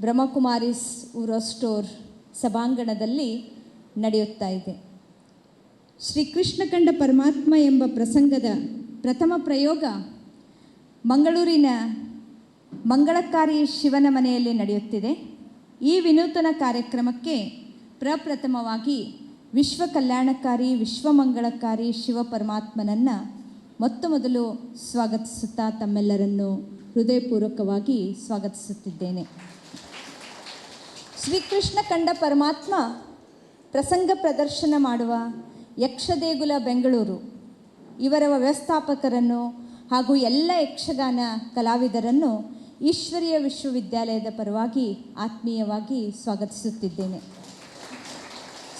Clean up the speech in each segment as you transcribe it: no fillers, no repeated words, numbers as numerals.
ಬ್ರಹ್ಮಕುಮಾರೀಸ್ ಊರ ಸ್ಟೋರ್ ಸಭಾಂಗಣದಲ್ಲಿ ನಡೆಯುತ್ತಾ ಇದೆ. ಶ್ರೀಕೃಷ್ಣ ಕಂಡ ಪರಮಾತ್ಮ ಎಂಬ ಪ್ರಸಂಗದ ಪ್ರಥಮ ಪ್ರಯೋಗ ಮಂಗಳೂರಿನ ಮಂಗಳಕಾರಿ ಶಿವನ ಮನೆಯಲ್ಲಿ ನಡೆಯುತ್ತಿದೆ. ಈ ವಿನೂತನ ಕಾರ್ಯಕ್ರಮಕ್ಕೆ ಪ್ರಪ್ರಥಮವಾಗಿ ವಿಶ್ವ ಕಲ್ಯಾಣಕಾರಿ ವಿಶ್ವಮಂಗಳಕಾರಿ ಶಿವ ಪರಮಾತ್ಮನನ್ನು ಮೊದಲು ಸ್ವಾಗತಿಸುತ್ತಾ ತಮ್ಮೆಲ್ಲರನ್ನು ಹೃದಯಪೂರ್ವಕವಾಗಿ ಸ್ವಾಗತಿಸುತ್ತಿದ್ದೇನೆ. ಶ್ರೀಕೃಷ್ಣ ಕಂಡ ಪರಮಾತ್ಮ ಪ್ರಸಂಗ ಪ್ರದರ್ಶನ ಮಾಡುವ ಯಕ್ಷದೇಗುಲ ಬೆಂಗಳೂರು ಇವರ ವ್ಯವಸ್ಥಾಪಕರನ್ನು ಹಾಗೂ ಎಲ್ಲ ಯಕ್ಷಗಾನ ಕಲಾವಿದರನ್ನು ಈಶ್ವರೀಯ ವಿಶ್ವವಿದ್ಯಾಲಯದ ಪರವಾಗಿ ಆತ್ಮೀಯವಾಗಿ ಸ್ವಾಗತಿಸುತ್ತಿದ್ದೇನೆ.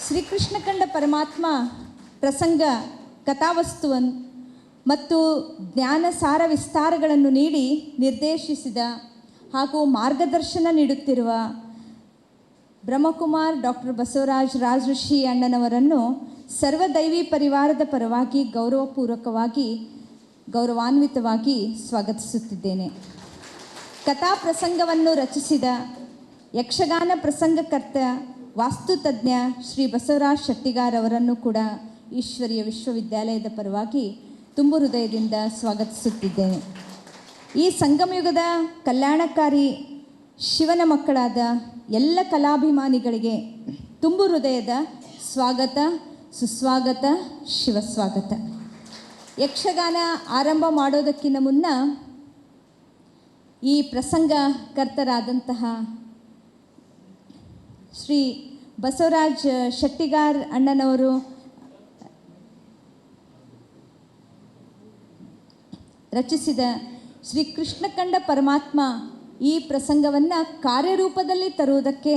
ಶ್ರೀಕೃಷ್ಣ ಕಂಡ ಪರಮಾತ್ಮ ಪ್ರಸಂಗ ಕಥಾವಸ್ತುವನ್ನು ಮತ್ತು ಜ್ಞಾನ ಸಾರ ವಿಸ್ತಾರಗಳನ್ನು ನೀಡಿ ನಿರ್ದೇಶಿಸಿದ ಹಾಗೂ ಮಾರ್ಗದರ್ಶನ ನೀಡುತ್ತಿರುವ ಬ್ರಹ್ಮಕುಮಾರ್ ಡಾಕ್ಟರ್ ಬಸವರಾಜ್ ರಾಜಋಷಿ ಅಣ್ಣನವರನ್ನು ಸರ್ವದೈವಿ ಪರಿವಾರದ ಪರವಾಗಿ ಗೌರವಾನ್ವಿತವಾಗಿ ಸ್ವಾಗತಿಸುತ್ತಿದ್ದೇನೆ. ಕಥಾ ಪ್ರಸಂಗವನ್ನು ರಚಿಸಿದ ಯಕ್ಷಗಾನ ಪ್ರಸಂಗಕರ್ತ ವಾಸ್ತುತಜ್ಞ ಶ್ರೀ ಬಸವರಾಜ್ ಶೆಟ್ಟಿಗಾರ್ ಅವರನ್ನು ಕೂಡ ಈಶ್ವರೀಯ ವಿಶ್ವವಿದ್ಯಾಲಯದ ಪರವಾಗಿ ತುಂಬು ಹೃದಯದಿಂದ ಸ್ವಾಗತಿಸುತ್ತಿದ್ದೇನೆ. ಈ ಸಂಗಮಯುಗದ ಕಲ್ಯಾಣಕಾರಿ ಶಿವನ ಮಕ್ಕಳಾದ ಎಲ್ಲ ಕಲಾಭಿಮಾನಿಗಳಿಗೆ ತುಂಬು ಹೃದಯದ ಸ್ವಾಗತ, ಸುಸ್ವಾಗತ, ಶಿವಸ್ವಾಗತ. ಯಕ್ಷಗಾನ ಆರಂಭ ಮಾಡೋದಕ್ಕಿಂತ ಮುನ್ನ ಈ ಪ್ರಸಂಗಕರ್ತರಾದಂತಹ ಶ್ರೀ ಬಸವರಾಜ್ ಶೆಟ್ಟಿಗಾರ್ ಅಣ್ಣನವರು ರಚಿಸಿದ ಶ್ರೀ ಕೃಷ್ಣ ಕಂಡ ಪರಮಾತ್ಮ ಈ ಪ್ರಸಂಗವನ್ನು ಕಾರ್ಯರೂಪದಲ್ಲಿ ತರುವುದಕ್ಕೆ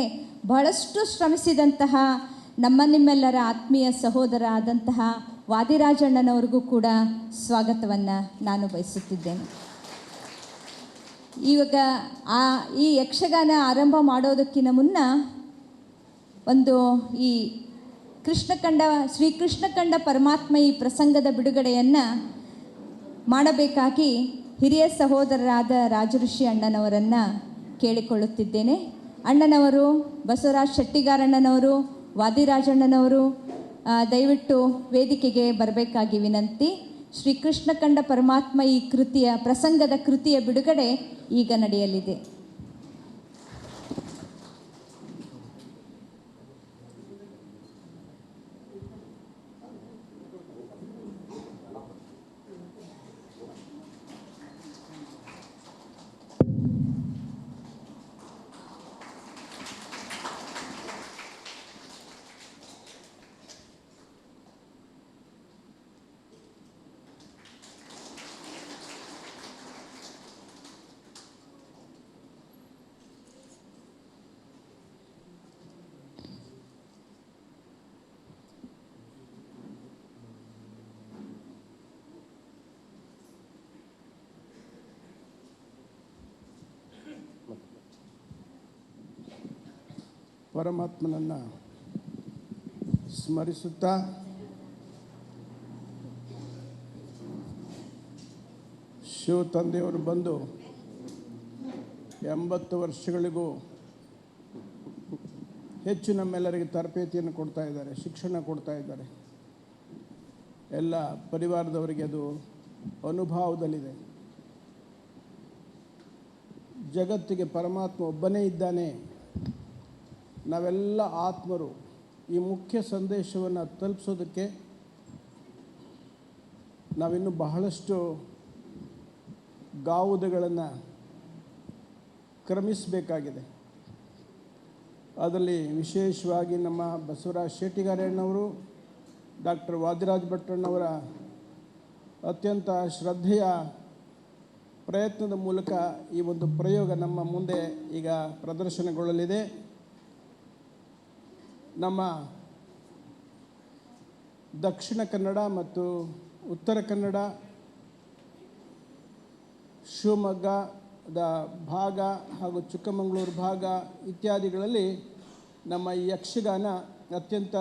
ಬಹಳಷ್ಟು ಶ್ರಮಿಸಿದಂತಹ ನಿಮ್ಮೆಲ್ಲರ ಆತ್ಮೀಯ ಸಹೋದರ ಆದಂತಹ ವಾದಿರಾಜಣ್ಣನವ್ರಿಗೂ ಕೂಡ ಸ್ವಾಗತವನ್ನು ನಾನು ಬಯಸುತ್ತಿದ್ದೇನೆ. ಇವಾಗ ಈ ಯಕ್ಷಗಾನ ಆರಂಭ ಮಾಡೋದಕ್ಕಿಂತ ಮುನ್ನ ಈ ಶ್ರೀಕೃಷ್ಣ ಕಂಡ ಪರಮಾತ್ಮ ಈ ಪ್ರಸಂಗದ ಬಿಡುಗಡೆಯನ್ನು ಮಾಡಬೇಕಾಗಿ ಹಿರಿಯ ಸಹೋದರರಾದ ರಾಜಋಷಿ ಅಣ್ಣನವರನ್ನು ಕೇಳಿಕೊಳ್ಳುತ್ತಿದ್ದೇನೆ. ಅಣ್ಣನವರು, ಬಸವರಾಜ್ ಶೆಟ್ಟಿಗಾರ್ ಅಣ್ಣನವರು, ವಾದಿರಾಜಣ್ಣನವರು ದಯವಿಟ್ಟು ವೇದಿಕೆಗೆ ಬರಬೇಕಾಗಿ ವಿನಂತಿ. ಶ್ರೀಕೃಷ್ಣ ಕಂಡ ಪರಮಾತ್ಮ ಈ ಪ್ರಸಂಗದ ಕೃತಿಯ ಬಿಡುಗಡೆ ಈಗ ನಡೆಯಲಿದೆ. ಪರಮಾತ್ಮನನ್ನು ಸ್ಮರಿಸುತ್ತಾ ಶಿವ ತಂದೆಯವರು ಬಂದು 80 ವರ್ಷಗಳಿಗೂ ಹೆಚ್ಚು ನಮ್ಮೆಲ್ಲರಿಗೆ ತರಬೇತಿಯನ್ನು ಕೊಡ್ತಾ ಇದ್ದಾರೆ, ಶಿಕ್ಷಣ ಕೊಡ್ತಾ ಇದ್ದಾರೆ. ಎಲ್ಲ ಪರಿವಾರದವರಿಗೆ ಅದು ಅನುಭವದಲ್ಲಿದೆ. ಜಗತ್ತಿಗೆ ಪರಮಾತ್ಮ ಒಬ್ಬನೇ ಇದ್ದಾನೆ, ನಾವೆಲ್ಲ ಆತ್ಮರು. ಈ ಮುಖ್ಯ ಸಂದೇಶವನ್ನು ತಲುಪಿಸೋದಕ್ಕೆ ನಾವಿನ್ನೂ ಬಹಳಷ್ಟು ಗಾವುದಗಳನ್ನು ಕ್ರಮಿಸಬೇಕಾಗಿದೆ. ಅದರಲ್ಲಿ ವಿಶೇಷವಾಗಿ ನಮ್ಮ ಬಸವರಾಜ್ ಶೆಟ್ಟಿಗಾರಣ್ಣವರು, ಡಾಕ್ಟರ್ ವಾದಿರಾಜ್ ಭಟ್ರಣ್ಣವರ ಅತ್ಯಂತ ಶ್ರದ್ಧೆಯ ಪ್ರಯತ್ನದ ಮೂಲಕ ಈ ಒಂದು ಪ್ರಯೋಗ ನಮ್ಮ ಮುಂದೆ ಈಗ ಪ್ರದರ್ಶನಗೊಳ್ಳಲಿದೆ. ನಮ್ಮ ದಕ್ಷಿಣ ಕನ್ನಡ ಮತ್ತು ಉತ್ತರ ಕನ್ನಡ, ಶಿವಮೊಗ್ಗದ ಭಾಗ ಹಾಗೂ ಚಿಕ್ಕಮಗಳೂರು ಭಾಗ ಇತ್ಯಾದಿಗಳಲ್ಲಿ ನಮ್ಮ ಈ ಯಕ್ಷಗಾನ ಅತ್ಯಂತ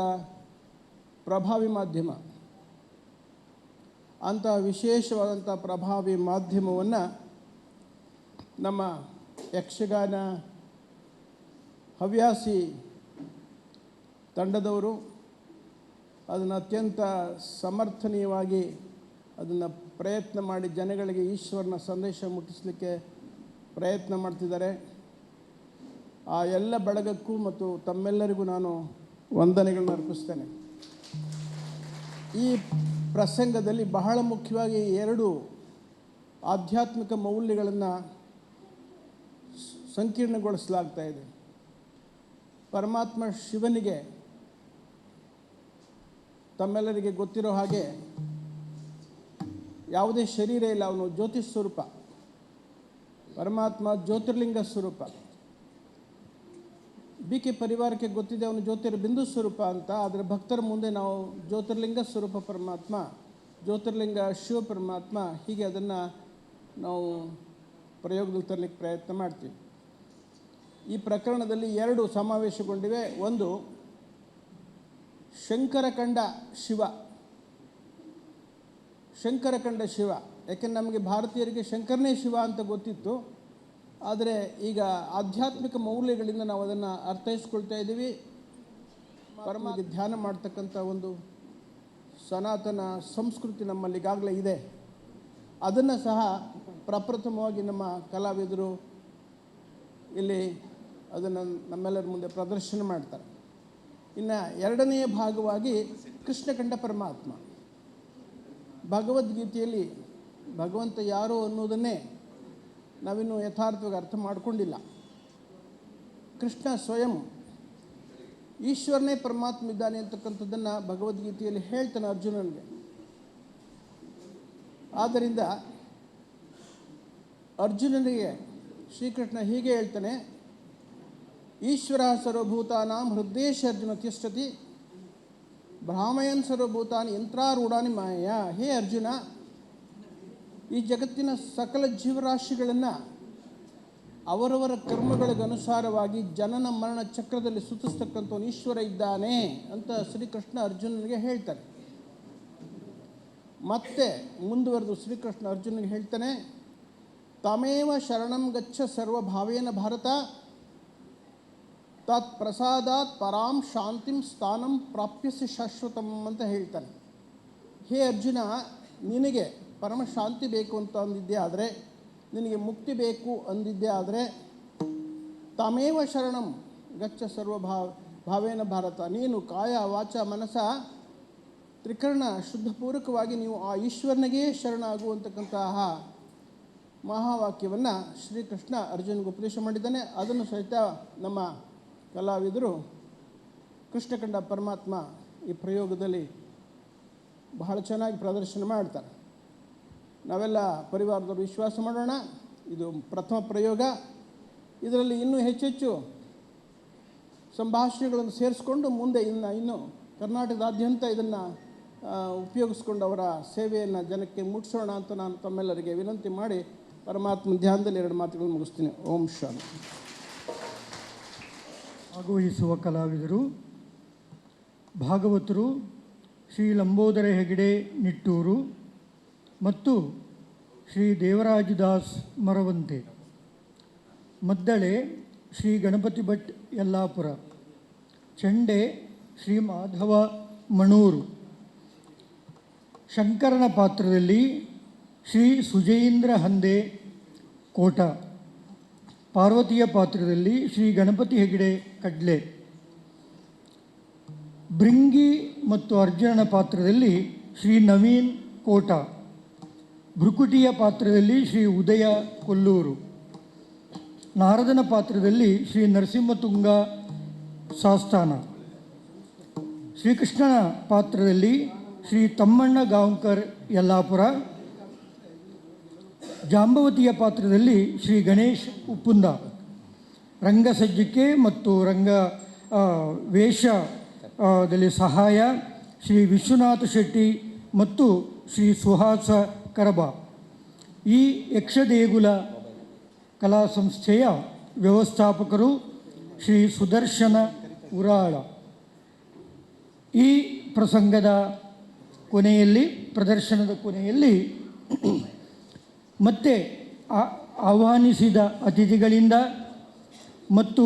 ಪ್ರಭಾವಿ ಮಾಧ್ಯಮ. ಅಂತಹ ವಿಶೇಷವಾದಂಥ ಪ್ರಭಾವಿ ಮಾಧ್ಯಮವನ್ನು ನಮ್ಮ ಯಕ್ಷಗಾನ ಹವ್ಯಾಸಿ ತಂಡದವರು ಅದನ್ನು ಅತ್ಯಂತ ಸಮರ್ಥನೀಯವಾಗಿ ಅದನ್ನು ಪ್ರಯತ್ನ ಮಾಡಿ ಜನಗಳಿಗೆ ಈಶ್ವರನ ಸಂದೇಶ ಮುಟ್ಟಿಸಲಿಕ್ಕೆ ಪ್ರಯತ್ನ ಮಾಡ್ತಿದ್ದಾರೆ. ಆ ಎಲ್ಲ ಬಳಗಕ್ಕೂ ಮತ್ತು ತಮ್ಮೆಲ್ಲರಿಗೂ ನಾನು ವಂದನೆಗಳನ್ನು ಅರ್ಪಿಸ್ತೇನೆ. ಈ ಪ್ರಸಂಗದಲ್ಲಿ ಬಹಳ ಮುಖ್ಯವಾಗಿ 2 ಆಧ್ಯಾತ್ಮಿಕ ಮೌಲ್ಯಗಳನ್ನು ಸಂಕೀರ್ಣಗೊಳಿಸಲಾಗ್ತಾ ಇದೆ. ಪರಮಾತ್ಮ ಶಿವನಿಗೆ ತಮ್ಮೆಲ್ಲರಿಗೆ ಗೊತ್ತಿರೋ ಹಾಗೆ ಯಾವುದೇ ಶರೀರ ಇಲ್ಲ, ಅವನು ಜ್ಯೋತಿ ಸ್ವರೂಪ. ಪರಮಾತ್ಮ ಜ್ಯೋತಿರ್ಲಿಂಗ ಸ್ವರೂಪ. BK ಪರಿವಾರಕ್ಕೆ ಗೊತ್ತಿದೆ ಅವನು ಜ್ಯೋತಿರ್ಬಿಂದು ಸ್ವರೂಪ ಅಂತ. ಆದರೆ ಭಕ್ತರ ಮುಂದೆ ನಾವು ಜ್ಯೋತಿರ್ಲಿಂಗ ಸ್ವರೂಪ ಪರಮಾತ್ಮ, ಜ್ಯೋತಿರ್ಲಿಂಗ ಶಿವ ಪರಮಾತ್ಮ, ಹೀಗೆ ಅದನ್ನು ನಾವು ಪ್ರಯೋಗದಲ್ಲಿ ತರಲಿಕ್ಕೆ ಪ್ರಯತ್ನ ಮಾಡ್ತೀವಿ. ಈ ಪ್ರಕರಣದಲ್ಲಿ 2 ಸಮಾವೇಶಗೊಂಡಿವೆ. ಒಂದು ಶಂಕರಖಂಡ ಶಿವ. ಶಂಕರಖಂಡ ಶಿವ ಯಾಕೆಂದ್ರೆ ನಮಗೆ ಭಾರತೀಯರಿಗೆ ಶಂಕರನೇ ಶಿವ ಅಂತ ಗೊತ್ತಿತ್ತು. ಆದರೆ ಈಗ ಆಧ್ಯಾತ್ಮಿಕ ಮೌಲ್ಯಗಳಿಂದ ನಾವು ಅದನ್ನು ಅರ್ಥೈಸ್ಕೊಳ್ತಾ ಇದ್ದೀವಿ. ಪರಮಾತ್ಮ ಧ್ಯಾನ ಮಾಡ್ತಕ್ಕಂಥ ಒಂದು ಸನಾತನ ಸಂಸ್ಕೃತಿ ನಮ್ಮಲ್ಲಿ ಈಗಾಗಲೇ ಇದೆ. ಅದನ್ನು ಸಹ ಪ್ರಪ್ರಥಮವಾಗಿ ನಮ್ಮ ಕಲಾವಿದರು ಇಲ್ಲಿ ಅದನ್ನು ನಮ್ಮೆಲ್ಲರ ಮುಂದೆ ಪ್ರದರ್ಶನ ಮಾಡ್ತಾರೆ. ಇನ್ನು 2ನೆಯ ಭಾಗವಾಗಿ ಕೃಷ್ಣಖಂಡ ಪರಮಾತ್ಮ. ಭಗವದ್ಗೀತೆಯಲ್ಲಿ ಭಗವಂತ ಯಾರು ಅನ್ನೋದನ್ನೇ ನಾವಿನ್ನೂ ಯಥಾರ್ಥವಾಗಿ ಅರ್ಥ ಮಾಡಿಕೊಂಡಿಲ್ಲ. ಕೃಷ್ಣ ಸ್ವಯಂ ಈಶ್ವರನೇ ಪರಮಾತ್ಮ ಇದ್ದಾನೆ ಅಂತಕ್ಕಂಥದ್ದನ್ನು ಭಗವದ್ಗೀತೆಯಲ್ಲಿ ಹೇಳ್ತಾನೆ ಅರ್ಜುನನಿಗೆ. ಆದ್ದರಿಂದ ಅರ್ಜುನನಿಗೆ ಶ್ರೀಕೃಷ್ಣ ಹೀಗೆ ಹೇಳ್ತಾನೆ, ಈಶ್ವರ ಸರ್ವಭೂತಾನಾಂ ಹೃದ್ದೇಶ ಅರ್ಜುನ ತಿಷ್ಠತಿ ಭ್ರಾಮಯನ್ ಸರ್ವಭೂತಾನಿ ಯಂತ್ರಾರೂಢಾನಿ ಮಾಯ. ಹೇ ಅರ್ಜುನ, ಈ ಜಗತ್ತಿನ ಸಕಲ ಜೀವರಾಶಿಗಳನ್ನು ಅವರವರ ಕರ್ಮಗಳಿಗನುಸಾರವಾಗಿ ಜನನ ಮರಣ ಚಕ್ರದಲ್ಲಿ ಸುತ್ತಿಸ್ತಕ್ಕಂಥವನು ಈಶ್ವರ ಇದ್ದಾನೆ ಅಂತ ಶ್ರೀಕೃಷ್ಣ ಅರ್ಜುನನಿಗೆ ಹೇಳ್ತಾನೆ. ಮತ್ತೆ ಮುಂದುವರೆದು ಶ್ರೀಕೃಷ್ಣ ಅರ್ಜುನನಿಗೆ ಹೇಳ್ತಾನೆ, ತಮೇವ ಶರಣಂ ಗಚ್ಚ ಸರ್ವಭಾವೇನ ಭಾರತ ತತ್ ಪ್ರಸಾದಾತ್ ಪರಾಂ ಶಾಂತಿಂ ಸ್ಥಾನಂ ಪ್ರಾಪ್ಯಸಿ ಶಾಶ್ವತಂ ಅಂತ ಹೇಳ್ತಾನೆ. ಹೇ ಅರ್ಜುನ, ನಿನಗೆ ಪರಮ ಶಾಂತಿ ಬೇಕು ಅಂತ ಅಂದಿದ್ದೆ ಆದರೆ, ನಿನಗೆ ಮುಕ್ತಿ ಬೇಕು ಅಂದಿದ್ದೆ ಆದರೆ, ತಮೇವ ಶರಣಂ ಗಚ್ಚ ಭಾವೇನ ಭಾರತ, ನೀನು ಕಾಯ ವಾಚ ಮನಸ ತ್ರಿಕರಣ ಶುದ್ಧಪೂರ್ವಕವಾಗಿ ನೀವು ಆ ಈಶ್ವರನಿಗೇ ಶರಣಾಗುವಂತಕ್ಕಂತಹ ಮಹಾವಾಕ್ಯವನ್ನು ಶ್ರೀಕೃಷ್ಣ ಅರ್ಜುನಿಗೆ ಉಪದೇಶ ಮಾಡಿದ್ದಾನೆ. ಅದನ್ನು ಸಹಿತ ನಮ್ಮ ಕಲಾವಿದರು ಕೃಷ್ಣಖಂಡ ಪರಮಾತ್ಮ ಈ ಪ್ರಯೋಗದಲ್ಲಿ ಬಹಳ ಚೆನ್ನಾಗಿ ಪ್ರದರ್ಶನ ಮಾಡ್ತಾರೆ. ನಾವೆಲ್ಲ ಪರಿವಾರದವರು ವಿಶ್ವಾಸ ಮಾಡೋಣ, ಇದು ಪ್ರಥಮ ಪ್ರಯೋಗ. ಇದರಲ್ಲಿ ಇನ್ನೂ ಹೆಚ್ಚೆಚ್ಚು ಸಂಭಾಷಣೆಗಳನ್ನು ಸೇರಿಸ್ಕೊಂಡು ಮುಂದೆ ಇನ್ನು ಕರ್ನಾಟಕದಾದ್ಯಂತ ಇದನ್ನು ಉಪಯೋಗಿಸ್ಕೊಂಡು ಅವರ ಸೇವೆಯನ್ನು ಜನಕ್ಕೆ ಮುಟ್ಟಿಸೋಣ ಅಂತ ನಾನು ತಮ್ಮೆಲ್ಲರಿಗೆ ವಿನಂತಿ ಮಾಡಿ ಪರಮಾತ್ಮ ಧ್ಯಾನದಲ್ಲಿ 2 ಮಾತುಗಳನ್ನು ಮುಗಿಸ್ತೀನಿ. ಓಂ ಶಾಂತಿ. ಭಾಗವಹಿಸುವ ಕಲಾವಿದರು ಭಾಗವತರು ಶ್ರೀ ಲಂಬೋದರ ಹೆಗಡೆ ನಿಟ್ಟೂರು ಮತ್ತು ಶ್ರೀ ದೇವರಾಜದಾಸ್ ಮರವಂತೆ. ಮದ್ದಳೆ ಶ್ರೀ ಗಣಪತಿ ಭಟ್ ಯಲ್ಲಾಪುರ. ಚೆಂಡೆ ಶ್ರೀ ಮಾಧವ ಮಣೂರು. ಶಂಕರನ ಪಾತ್ರದಲ್ಲಿ ಶ್ರೀ ಸುಜೇಂದ್ರ ಹಂದೆ ಕೋಟ. ಪಾರ್ವತಿಯ ಪಾತ್ರದಲ್ಲಿ ಶ್ರೀ ಗಣಪತಿ ಹೆಗಡೆ ಕಡ್ಲೆ. ಭೃಂಗಿ ಮತ್ತು ಅರ್ಜುನನ ಪಾತ್ರದಲ್ಲಿ ಶ್ರೀ ನವೀನ್ ಕೋಟ. ಭೃಕುಟಿಯ ಪಾತ್ರದಲ್ಲಿ ಶ್ರೀ ಉದಯ ಕೊಲ್ಲೂರು. ನಾರದನ ಪಾತ್ರದಲ್ಲಿ ಶ್ರೀ ನರಸಿಂಹತುಂಗ ಸಾಸ್ತಾನ. ಶ್ರೀಕೃಷ್ಣನ ಪಾತ್ರದಲ್ಲಿ ಶ್ರೀ ತಮ್ಮಣ್ಣ ಗಾಂವ್ಕರ್ ಯಲ್ಲಾಪುರ. ಜಾಂಬವತಿಯ ಪಾತ್ರದಲ್ಲಿ ಶ್ರೀ ಗಣೇಶ್ ಉಪ್ಪುಂದ. ರಂಗಸಜ್ಜಿಕೆ ಮತ್ತು ವೇಷದಲ್ಲಿ ಸಹಾಯ ಶ್ರೀ ವಿಶ್ವನಾಥ ಶೆಟ್ಟಿ ಮತ್ತು ಶ್ರೀ ಸುಹಾಸ ಕರಬ. ಈ ಯಕ್ಷದೇಗುಲ ಕಲಾ ಸಂಸ್ಥೆಯ ವ್ಯವಸ್ಥಾಪಕರು ಶ್ರೀ ಸುದರ್ಶನ ಉರಾಳ. ಈ ಪ್ರದರ್ಶನದ ಕೊನೆಯಲ್ಲಿ ಮತ್ತೆ ಆಹ್ವಾನಿಸಿದ ಅತಿಥಿಗಳಿಂದ ಮತ್ತು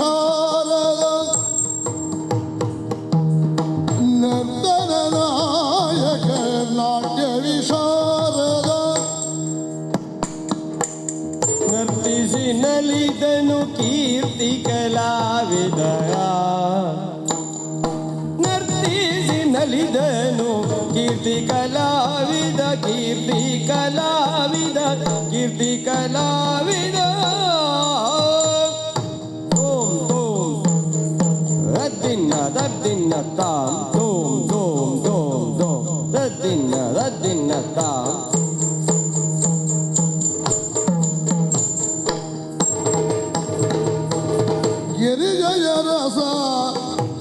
ವಿಶಾರದ ನರ್ತನ ನಾಯಕ ನಾಟ್ಯ ವಿಶಾರದ ನರ್ತಿಸಿ ನಲಿದನು ಕೀರ್ತಿ ಕಲಾವಿದಯ ನರ್ತಿಸಿ ನಲಿದನು ಕೀರ್ತಿ ಕಲಾವಿದ ಕೀರ್ತಿ ಕಲಾವಿದ ಕೀರ್ತಿ ಕಲಾವಿದ ಓಂ ಓಂ ರದ್ದಿನ್ನ ದದ್ದಿನ್ನ ತಾಂ ಓಂ ಓಂ ಓಂ ಓಂ ರದ್ದಿನ್ನ ತಾಂ ಗಿರಿಜಯ ರಸ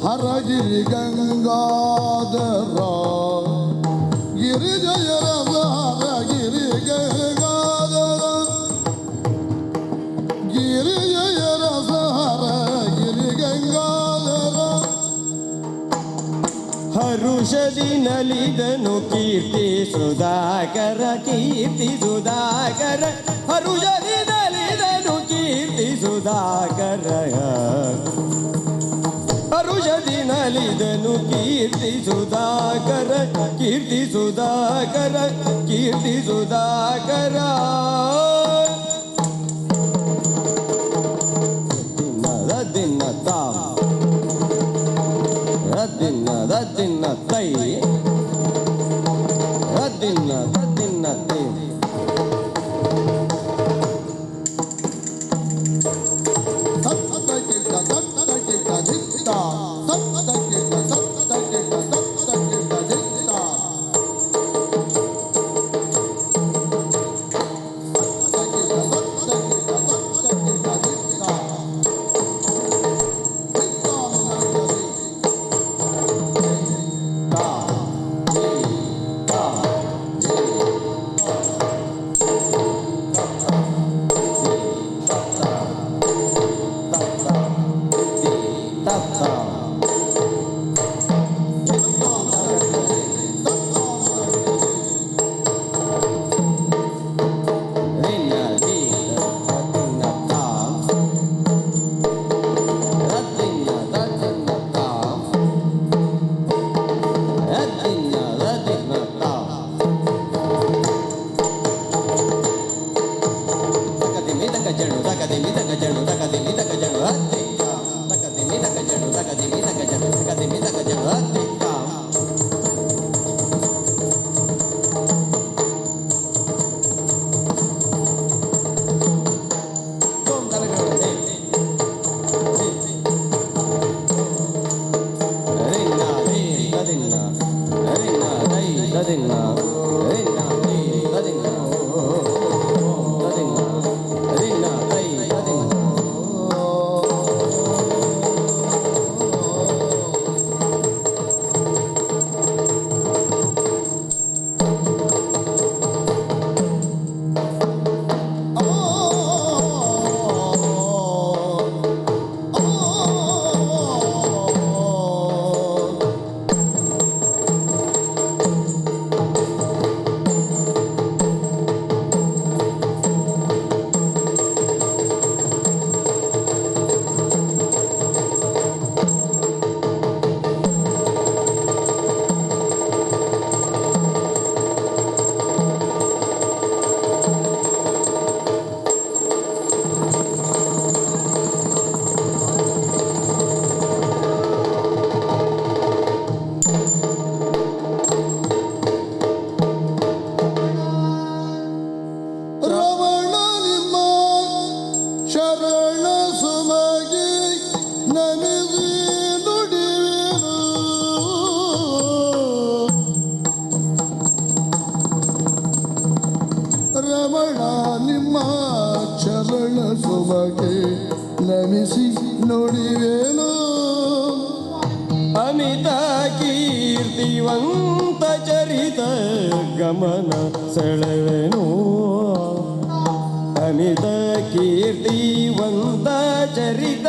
ಹರಗಿರಿ ಗಂಗಾಧರ ಗಿರಿಜಯ ರಸ ಹರಗಿರಿ ಗಂಗಾಧರ ಗಿರಿಜಯ ರಸ ಹರಗಿರಿ ಗಂಗಾಧರ ಹರುಷದಿ ನಲಿದನು ಕೀರ್ತಿ ಸುಧಾಕರ ಕೀರ್ತಿ ಸುಧಾಕರ ಹರುಷದಿ ನಲಿದನು ಕೀರ್ತಿ ಸುಧಾಕರ ಹರುಷದಿ ನಲಿದನು ಕೀರ್ತಿ ಸುಧಾಕರ ಕೀರ್ತಿ ಸುಧಾಕರ ಕೀರ್ತಿ ಸುಧಾಕರ ದಿನ ತಾಂ ರದ್ದಿನ್ನ ತೈ ರದ್ದಿನ್ನ ತೈ ರಮಣ ನಿಮ್ಮ ಚರಣ ಸುಮಗೆ ನಮಿಸಿ ನುಡಿವೇನು ಅಮಿತ ಕೀರ್ತಿವಂತ ಚರಿತ ಗಮನ ಸೆಳೆವೆನು ಅಮಿತ ಕೀರ್ತಿವಂತ ಚರಿತ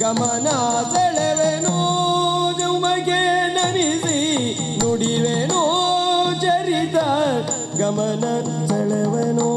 ಗಮನ ಸೆಳೆವೆನು ಜುಮಗೆ ನಮಿಸಿ ನುಡಿವೆನು ಚರಿತ ಗಮನ ಸೆಳೆವೆನು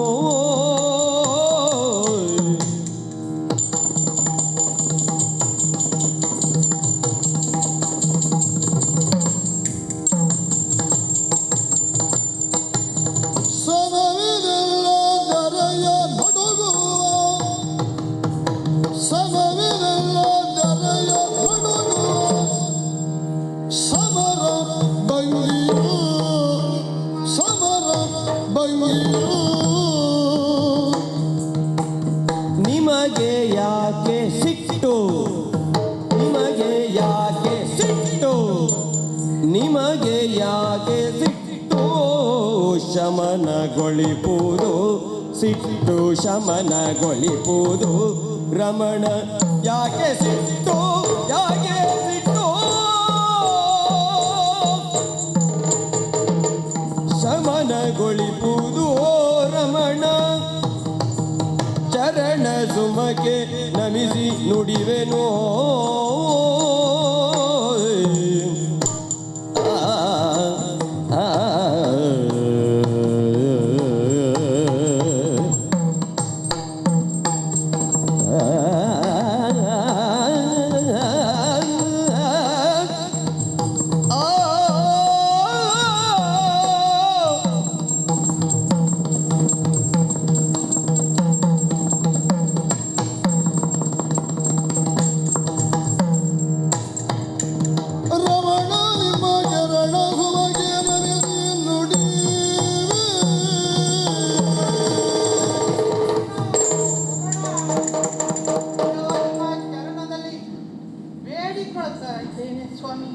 ಶಮನಗೊಳಿಪುವುದು ಸಿಟ್ಟು ಶಮನಗೊಳಿಪುವುದು ರಮಣ ಯಾಕೆ ಸಿಟ್ಟು ಯಾಕೆ ಸಿಟ್ಟು ಶಮನಗೊಳಿಪುವುದು ರಮಣ ಚರಣ ಸುಮಗೆ ನಮಿಸಿ ನುಡಿವೆನೋ ರಮಣ ನಿಮ್ಮ ಚರಣ ಸುಮಗೆ ನಮಿಸಿ ನುಡಿವೆ ಚರಣದಲ್ಲಿ ಬೇಡಿಕೊಳ್ತಾ ಇದ್ದೇನೆ ಸ್ವಾಮಿ.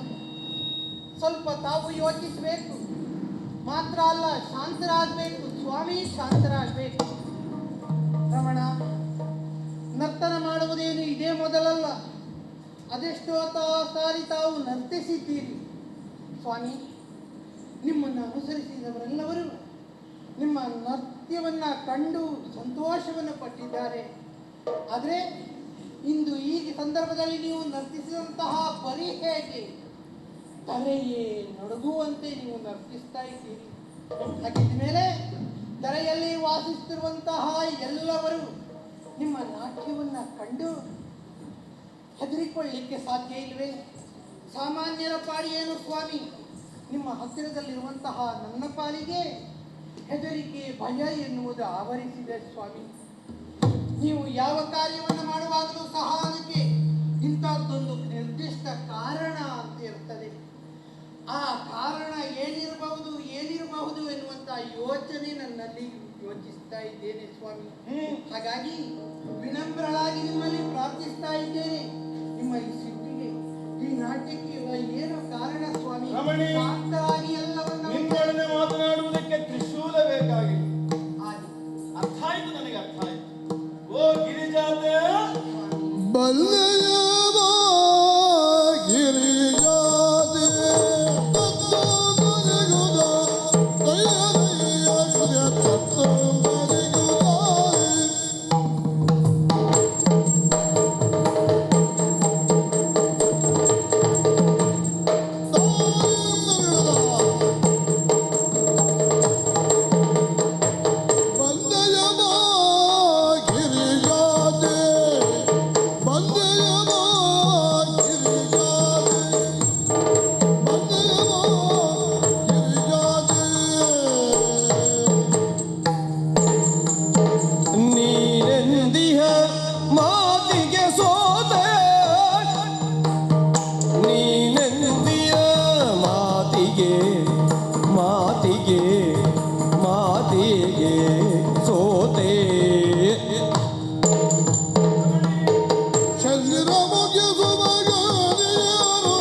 ಸ್ವಲ್ಪ ತಾವು ಯೋಚಿಸಬೇಕು. ಮಾತ್ರ ಅಲ್ಲ, ಶಾಂತರಾಗಬೇಕು ಸ್ವಾಮಿ, ಶಾಂತರಾಗಬೇಕು. ರಮಣ, ನರ್ತನ ಮಾಡುವುದೇನು ಇದೇ ಮೊದಲಲ್ಲ. ಅದೆಷ್ಟೋ ಸಾರಿ ತಾವು ನರ್ತಿಸಿದ್ದೀರಿ ಸ್ವಾಮಿ. ನಿಮ್ಮನ್ನು ಅನುಸರಿಸಿದವರೆಲ್ಲವರು ನಿಮ್ಮ ನೃತ್ಯವನ್ನು ಕಂಡು ಸಂತೋಷವನ್ನು ಪಟ್ಟಿದ್ದಾರೆ. ಆದರೆ ಇಂದು ಈ ಸಂದರ್ಭದಲ್ಲಿ ನೀವು ನರ್ತಿಸಿದಂತಹ ಪರಿ ಹೇಗೆ ತಲೆಯೇ ನಡುಗುವಂತೆ ನೀವು ನರ್ತಿಸ್ತಾ ಇದ್ದೀರಿ. ಹಾಗಿದ್ದ ಮೇಲೆ ತಲೆಯಲ್ಲಿ ವಾಸಿಸುತ್ತಿರುವಂತಹ ಎಲ್ಲವರು ನಿಮ್ಮ ನಾಟ್ಯವನ್ನು ಕಂಡು ಹೆದರಿಕೊಳ್ಳಲಿಕ್ಕೆ ಸಾಧ್ಯ ಇಲ್ವೇ? ಸಾಮಾನ್ಯರ ಪಾಡಿಯೇನು ಸ್ವಾಮಿ, ನಿಮ್ಮ ಹತ್ತಿರದಲ್ಲಿರುವಂತಹ ನನ್ನ ಪಾಲಿಗೆ ಹೆದರಿಕೆ ಭಯ ಎನ್ನುವುದು ಆವರಿಸಿದೆ ಸ್ವಾಮಿ. ನೀವು ಯಾವ ಕಾರ್ಯವನ್ನು ಮಾಡುವಾಗಲೂ ಸಹ ಅದಕ್ಕೆ ಇಂಥದ್ದೊಂದು ನಿರ್ದಿಷ್ಟ ಕಾರಣ ಅಂತ ಇರ್ತದೆ. ಆ ಕಾರಣ ಏನಿರಬಹುದು ಎನ್ನುವಂಥ ಯೋಚನೆ ನನ್ನಲ್ಲಿ ಯೋಚಿಸ್ತಾ ಇದ್ದೇನೆ ಸ್ವಾಮಿ. ಹಾಗಾಗಿ ವಿನಮ್ರಳಾಗಿ ನಿಮ್ಮಲ್ಲಿ ಪ್ರಾರ್ಥಿಸ್ತಾ ಇದ್ದೇನೆ, ನಿಮ್ಮ ಈ ಸಿಟ್ಟಿಗೆ, ಈ ನಾಟ್ಯಕ್ಕೆ ಏನು ಕಾರಣ ಸ್ವಾಮಿ? ರಮಣಿ, ಶಾಂತರಾಗಿ ಎಲ್ಲವನ್ನು ನಿನ್ನೊಡನೆ ಮಾತನಾಡುವುದಕ್ಕೆ ತ್ರಿಶೂಲ ಬೇಕಾಗಿ ಆಗಿ ಅರ್ಥ ಆಯ್ತು, ನನಗೆ ಅರ್ಥ ಆಯ್ತು. ಓ ಗಿರಿಜಾತೆ, ಬಲ್ಲೆಯವ ಗಿರಿಜಾತೆ ತತ್ತೊಂದರಿಗುದ ದಯ್ಯದಯ್ಯ ಸುರ್ಯ ತತ್ತೊಂದರಿಗುದಾಯಿ ಬಂದೆಯವ ಗಿರಿಜಾತೆ ಬಂದೆಯವ ಗಿರಿಜಾತೆ ಬಂದೆಯವ ಗಿರಿಜಾತೆ ನೀನೆಂದಿಹ ಮಾತಿಗೆ ಸೋತೆ ನೀನೆಂದಿಯ ಮಾತಿಗೆ ಮಾತಿಗೆ ಮಾತಿಗೆ ಸೋತೆ ಚಂದ್ರ ಮುಖ್ಯ ಸುಮಗಾನಿಯರು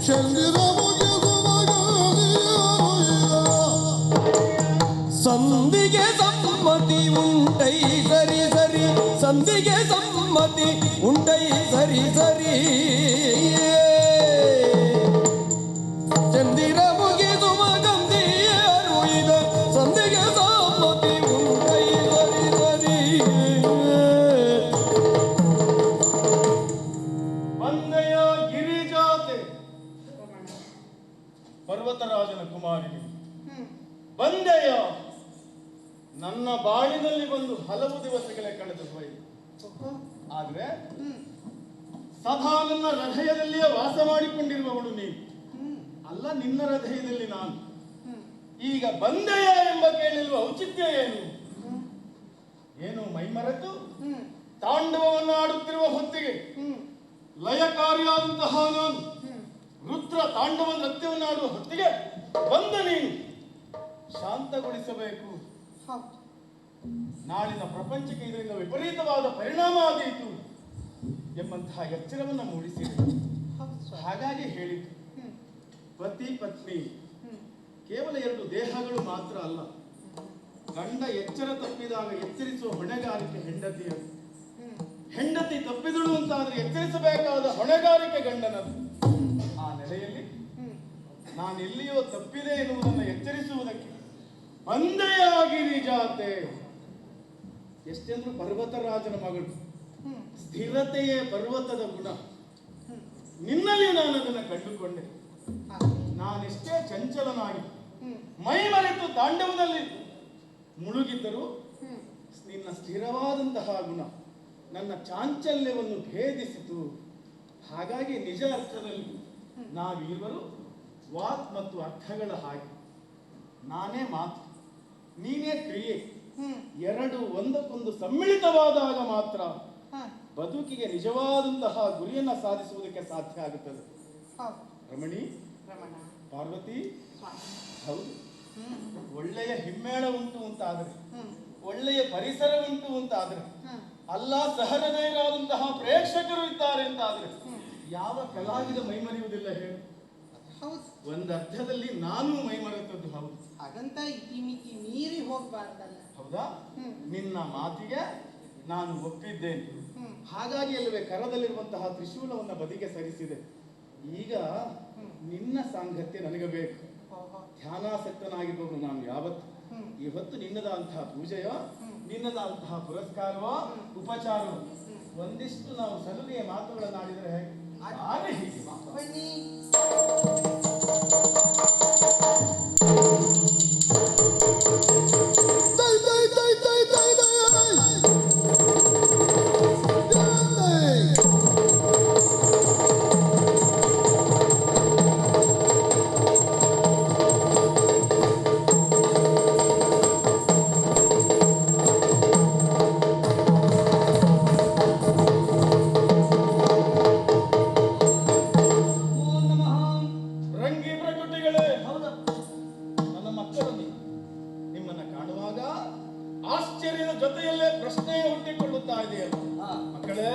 ಚಂದ್ರ ಮುಖ್ಯ ಸುಮಗಾನಿಯರು ಸಂಧಿಗೆ ಸಮ್ಮತಿ ಉಂಟೈ ಸರಿ ಸರಿ ಸಂಧಿಗೆ ಸಮ್ಮತಿ ಉಂಟೈ ಸರಿ ಸರಿ ಚಂದಿರ ಮುಗಿದು ಮಗಂದಿಯರು ಇದ ಸಂಧಿಗೆ ಸಮ್ಮತಿ ಉಂಟೈ ಸರಿ ಸರಿ ಬಂದೆಯ ಗಿರಿಜಾತೆ, ಪರ್ವತರಾಜನ ಕುಮಾರಿಗೆ ಬಂದೆಯ. ನನ್ನ ಬಾಳಿನಲ್ಲಿ ಬಂದು ಹಲವು ದಿವಸಗಳೇ ಕಳೆದು ಹೋಯಿತು. ಆದ್ರೆ ಸದಾ ನನ್ನ ಹೃದಯದಲ್ಲಿಯೇ ವಾಸ ಮಾಡಿಕೊಂಡಿರುವವಳು ನೀನು ಅಲ್ಲ, ನಿನ್ನ ಹೃದಯದಲ್ಲಿ ನಾನು. ಈಗ ಬಂದೆಯ ಎಂಬ ಕೇಳಿರುವ ಔಚಿತ್ಯ ಏನು? ಏನು ಮೈಮರೆತು ತಾಂಡವವನ್ನು ಆಡುತ್ತಿರುವ ಹೊತ್ತಿಗೆ ಲಯಕಾರಿಯಾದಂತಹ ನಾನು ರುದ್ರ ತಾಂಡವ ನೃತ್ಯವನ್ನು ಆಡುವ ಹೊತ್ತಿಗೆ ಬಂದ ನೀನು ಶಾಂತಗೊಳಿಸಬೇಕು. ನಾಳಿನ ಪ್ರಪಂಚಕ್ಕೆ ಇದರಿಂದ ವಿಪರೀತವಾದ ಪರಿಣಾಮ ಆದೀತು ಎಂಬಂತಹ ಎಚ್ಚರವನ್ನು ಮೂಡಿಸಿದೆ. ಹಾಗಾಗಿ ಹೇಳಿತು, ಪತಿ ಪತ್ನಿ ಕೇವಲ 2 ದೇಹಗಳು ಮಾತ್ರ ಅಲ್ಲ. ಗಂಡ ಎಚ್ಚರ ತಪ್ಪಿದಾಗ ಎಚ್ಚರಿಸುವ ಹೊಣೆಗಾರಿಕೆ ಹೆಂಡತಿಯದು. ಹೆಂಡತಿ ತಪ್ಪಿದಳು ಅಂತಾದ್ರೆ ಎಚ್ಚರಿಸಬೇಕಾದ ಹೊಣೆಗಾರಿಕೆ ಗಂಡನದು. ಆ ನೆಲೆಯಲ್ಲಿ ನಾನೆಲ್ಲಿಯೋ ತಪ್ಪಿದೆ ಎನ್ನುವುದನ್ನು ಎಚ್ಚರಿಸುವುದಕ್ಕೆ ಅಂದೆಯಾಗಿ ನಿಜಾತೆ. ಎಷ್ಟೆಂದ್ರು ಪರ್ವತರಾಜನ ಮಗಳು, ಸ್ಥಿರತೆಯೇ ಪರ್ವತದ ಗುಣ. ನಿನ್ನಲ್ಲಿಯೂ ನಾನು ಅದನ್ನು ಕಂಡುಕೊಂಡೆ. ನಾನೆಷ್ಟೇ ಚಂಚಲನಾಗಿ ಮೈ ಮರೆತು ತಾಂಡವದಲ್ಲಿ ಮುಳುಗಿದ್ದರೂ ನಿನ್ನ ಸ್ಥಿರವಾದಂತಹ ಗುಣ ನನ್ನ ಚಾಂಚಲ್ಯವನ್ನು ಭೇದಿಸಿತು. ಹಾಗಾಗಿ ನಿಜ ಅರ್ಥದಲ್ಲಿ ನಾವಿರುವರು ವಾಕ್ ಮತ್ತು ಅರ್ಥಗಳ ಹಾಗೆ. ನಾನೇ ಮಾತು, ನೀನೇ ಕ್ರಿಯೆ, ಎರಡು ಒಂದಕ್ಕೊಂದು ಸಮ್ಮಿಳಿತವಾದಾಗ ಮಾತ್ರ ಬದುಕಿಗೆ ನಿಜವಾದಂತಹ ಗುರಿಯನ್ನ ಸಾಧಿಸುವುದಕ್ಕೆ ಸಾಧ್ಯ ಆಗುತ್ತದೆ. ರಮಣಿ, ಪಾರ್ವತಿ, ಹೌದು, ಒಳ್ಳೆಯ ಹಿಮ್ಮೇಳ ಉಂಟು ಅಂತಾದ್ರೆ, ಒಳ್ಳೆಯ ಪರಿಸರ ಉಂಟು ಅಂತಾದ್ರೆ, ಅಲ್ಲ ಸಹೃದಯರಾದಂತಹ ಪ್ರೇಕ್ಷಕರು ಇದ್ದಾರೆ ಅಂತಾದ್ರೆ ಯಾವ ಕಲಾವಿದ ಮೈಮರೆಯುವುದಿಲ್ಲ ಹೇಳು? ಒಂದರ್ಥದಲ್ಲಿ ನಾನು ಮೈಮರೆತದ್ದು ಹೌದು. ಹಾಗಂತ ಇತಿಮಿತಿ ಮೀರಿ ಹೋಗ್ಬಾರ್ದಲ್ಲ. ಹೌದಾ? ನಿನ್ನ ಮಾತಿಗೆ ನಾನು ಒಪ್ಪಿದ್ದೇನೆ. ಹಾಗಾಗಿ ಅಲ್ಲವೇ ಕರದಲ್ಲಿರುವಂತಹ ತ್ರಿಶೂಲವನ್ನ ಬದಿಗೆ ಸರಿಸಿದೆ. ಈಗ ನಿನ್ನ ಸಾಂಗತ್ಯ ನನಗೆ ಬೇಕು. ಧ್ಯಾನಾಸಕ್ತನಾಗಿರುವವನು ನಾನು ಯಾವತ್ತು. ಇವತ್ತು ನಿನ್ನದಂತಹ ಪೂಜೆಯೋ, ನಿನ್ನದಂತಹ ಪುರಸ್ಕಾರವೋ, ಉಪಚಾರವೋ, ಒಂದಿಷ್ಟು ನಾವು ಸಲುಗೆಯ ಮಾತುಗಳನ್ನಾಡಿದರೆ ಹೇಗೆ? ಹಾಗೆ ಹೀಗೆ ಬನ್ನಿ. ಆಶ್ಚರ್ಯದ ಜೊತೆಯಲ್ಲೇ ಪ್ರಶ್ನೆ ಹುಟ್ಟಿಕೊಳ್ಳುತ್ತಾ ಇದೆಯಲ್ಲ ಮಕ್ಕಳೇ.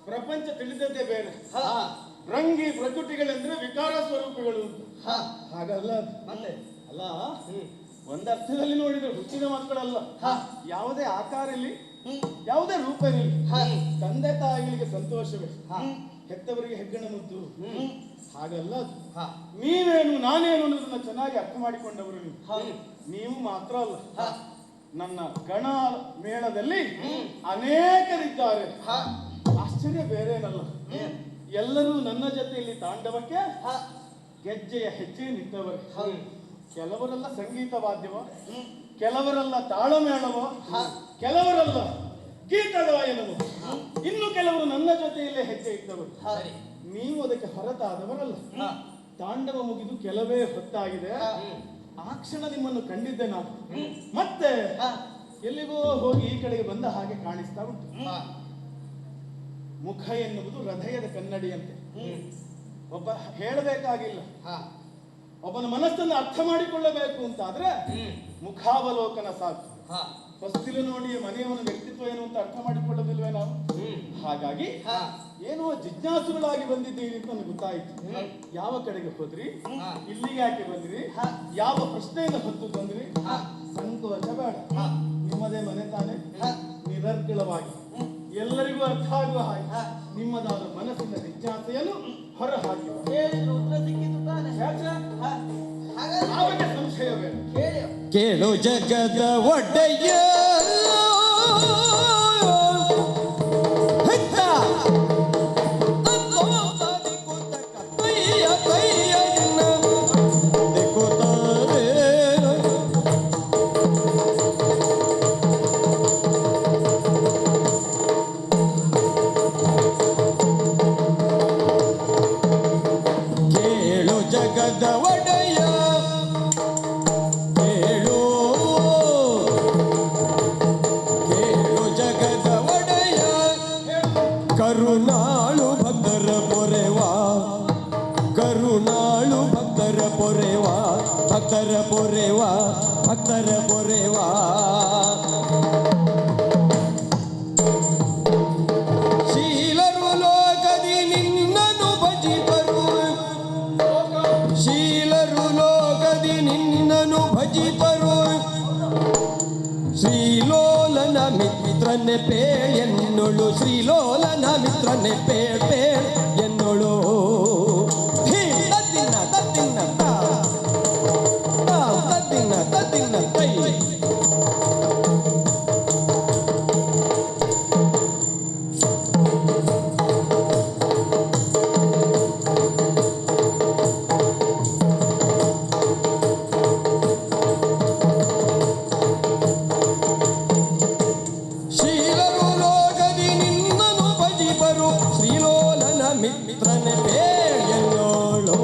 ಪ್ರಪಂಚ ತಿಳಿದದ್ದೇ ಬೇರೆ. ರಂಗಿ ಪ್ರಕೃತಿಗಳೆಂದ್ರೆ ವಿಕಾರ ಸ್ವರೂಪಗಳು. ಹಾಗಲ್ಲ ಮತ್ತೆ ಅಲ್ಲ, ಒಂದರ್ಥದಲ್ಲಿ ನೋಡಿದ್ರೆ ಹುಟ್ಟಿದ ಮಕ್ಕಳಲ್ಲ. ಯಾವುದೇ ಆಕಾರ ಇರಲಿ, ಯಾವುದೇ ರೂಪ ಇರಲಿ, ತಂದೆ ತಾಯಿಗಳಿಗೆ ಸಂತೋಷವೇ, ಹೆತ್ತವರಿಗೆ ಹೆಗ್ಗಣ ಮುದ್ದು. ಹಾಗಲ್ಲ, ನೀವೇನು ನಾನೇನು ಅನ್ನೋದನ್ನ ಚೆನ್ನಾಗಿ ಅರ್ಥ ಮಾಡಿಕೊಂಡವರು ನೀವು ಮಾತ್ರ ಅಲ್ಲ. ನನ್ನ ಗಣ ಮೇಳದಲ್ಲಿ ಅನೇಕರಿದ್ದಾರೆ. ಆಶ್ಚರ್ಯ ಬೇರೇನಲ್ಲ, ಎಲ್ಲರೂ ನನ್ನ ಜೊತೆಯಲ್ಲಿ ತಾಂಡವಕ್ಕೆ ಗೆಜ್ಜೆಯ ಹೆಜ್ಜೆ ನಿಂತವರು. ಕೆಲವರೆಲ್ಲ ಸಂಗೀತ ವಾದ್ಯವ, ಕೆಲವರೆಲ್ಲ ತಾಳಮೇಳವೋ, ಕೆಲವರೆಲ್ಲ ಗೀತಗಾಯನವೋ, ಇನ್ನು ಕೆಲವರು ನನ್ನ ಜೊತೆಯಲ್ಲೇ ಹೆಜ್ಜೆ ಇದ್ದವರು. ನೀವು ಅದಕ್ಕೆ ಹೊರತಾದವರಲ್ಲ. ತಾಂಡವ ಮುಗಿದು ಕೆಲವೇ ಹೊತ್ತಾಗಿದೆ. ಆ ಕ್ಷಣ ನಿಮ್ಮನ್ನು ಕಂಡಿದ್ದೆ ನಾನು. ಮತ್ತೆ ಎಲ್ಲಿಗೋ ಹೋಗಿ ಈ ಕಡೆಗೆ ಬಂದ ಹಾಗೆ ಕಾಣಿಸ್ತಾ ಉಂಟು. ಮುಖ ಎನ್ನುವುದು ಹೃದಯದ ಕನ್ನಡಿಯಂತೆ. ಒಬ್ಬ ಹೇಳಬೇಕಾಗಿಲ್ಲ, ಒಬ್ಬನ ಮನಸ್ಸನ್ನು ಅರ್ಥ ಮಾಡಿಕೊಳ್ಳಬೇಕು ಅಂತಾದ್ರೆ ಮುಖಾವಲೋಕನ ಸಾಕು. ಹೊಸ್ತಿಲು ನೋಡಿ ಮನೆಯವನ ವ್ಯಕ್ತಿತ್ವ ಏನು ಅಂತ ಅರ್ಥ ಮಾಡಿಕೊಳ್ಳೋದಿಲ್ವೇ ನಾವು? ಹಾಗಾಗಿ ಏನೋ ಜಿಜ್ಞಾಸುಗಳಾಗಿ ಬಂದಿದ್ದೀರಿ ಅಂತ ನನಗೆ ಗೊತ್ತಾಯ್ತು. ಯಾವ ಕಡೆಗೆ ಹೋದ್ರಿ, ಇಲ್ಲಿಗೆ ಯಾಕೆ ಬಂದ್ರಿ, ಯಾವ ಪ್ರಶ್ನೆಯಿಂದ ಹೊತ್ತು ಬಂದ್ರಿ? ಸಂಕೋಚ ಬೇಡ, ನಿಮ್ಮದೇ ಮನೆ ತಾನೆ. ನಿರರ್ಗಳವಾಗಿ ಎಲ್ಲರಿಗೂ ಅರ್ಥ ಆಗುವ ಹಾಗೆ ನಿಮ್ಮದಾದ ಮನಸ್ಸಿನ ಜಿಜ್ಞಾಸೆಯನ್ನು ಹೊರ ಹಾಕಿ ಸಂಶಯ ಬೇಡ. ಕೇಳು ಜಗದ ಒಡೆಯ ಜಗದ ಒಡೆಯ ಕೇಳು, ಕೇಳು ಜಗದ ಒಡೆಯ ಕರುಣಾಳು ಭಕ್ತರ ಪೊರೆವಾ, ಕರುಣಾಳು ಭಕ್ತರ ಪೊರೆವಾ, ಭಕ್ತರ ಪೊರೆವಾ, ಭಕ್ತರ ಪೊರೆವಾ. ಶೀಲರು ಲೋಕದಿ ನಿನ್ನನು ಭಜಿಪರು, ಶೀಲರು ಲೋಕದಿ ನಿನ್ನನು ಭಜಿಪರು. ಶ್ರೀಲೋಲನ ಮಿತ್ರನೆ ಪೇ ಎನ್ನೊಳು, ಶ್ರೀಲೋಲನ ಮಿತ್ರನೆ ಪೇ ಪೇ ಎನ್ನೊಳು. ತದ್ದಿನ ತದ್ದಿನ ತದ್ದಿನ ತದ್ದಿನ ತೈ. ಮಿತ್ರನೆ ಬೇಯನ್ನೋಳು.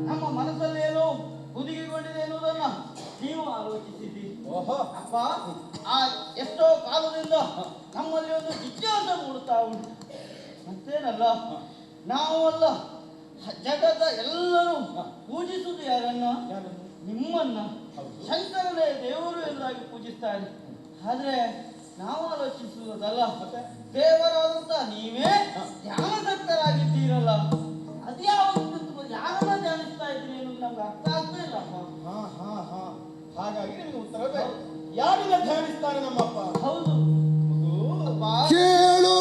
ನಮ್ಮ ಮನಸ್ಸಲ್ಲೇನೋ ಹುದುಗಿಕೊಂಡಿದೆ ಎನ್ನುವುದನ್ನ ನೀವು ಆಲೋಚಿಸಿದ್ದೀರಿ. ಓಹೋ ಅಪ್ಪ, ಆ ಎಷ್ಟೋ ಕಾಲದಿಂದ ನಮ್ಮಲ್ಲಿ ಒಂದು ಜಿಜ್ಞಾಸೆ ಮೂಡುತ್ತಾ ಉಂಟು. ಮತ್ತೇನಲ್ಲ, ನಾವಲ್ಲ ಜಗದ ಎಲ್ಲರೂ ಪೂಜಿಸುವುದು ಯಾರನ್ನ? ನಿಮ್ಮನ್ನ. ಶಂಕರನೇ ದೇವರು ಎಂದಾಗಿ ಪೂಜಿಸ್ತಾರೆ. ಆದ್ರೆ ನಾವು ಆಲೋಚಿಸುವುದಲ್ಲ, ದೇವರಾದಂತ ನೀವೇ ಧ್ಯಾನದತ್ತರಾಗಿದ್ದೀರಲ್ಲ, ಅದ್ಯಾವುದು ಯಾರನ್ನ ಧ್ಯಾನಿಸ್ತಾ ಇದ್ದೀರಿ ಅನ್ನೋದು ನಮ್ಗೆ ಅರ್ಥ ಆಗ್ತಾ ಇಲ್ಲ. ಹಾಗಾಗಿ ನಿಮಗೆ ಉತ್ತರ ಬೇಕು. ಯಾರನ್ನ ಧ್ಯಾನಿಸ್ತಾರೆ ನಮ್ಮಪ್ಪ? ಹೌದು ಕೇಳು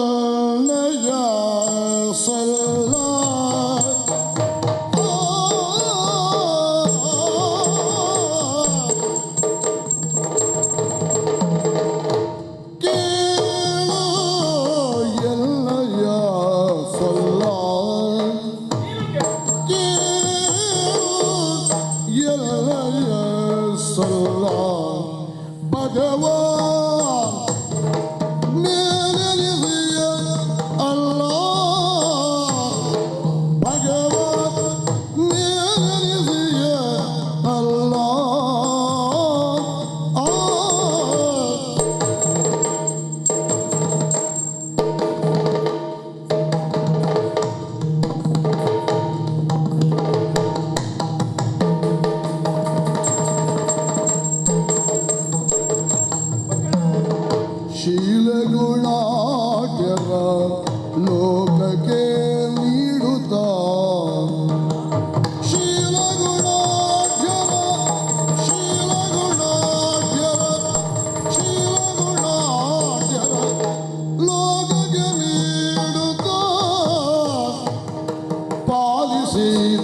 ಎನ್ನಯ ಸಲ್ಲ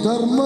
ಧರ್ಮ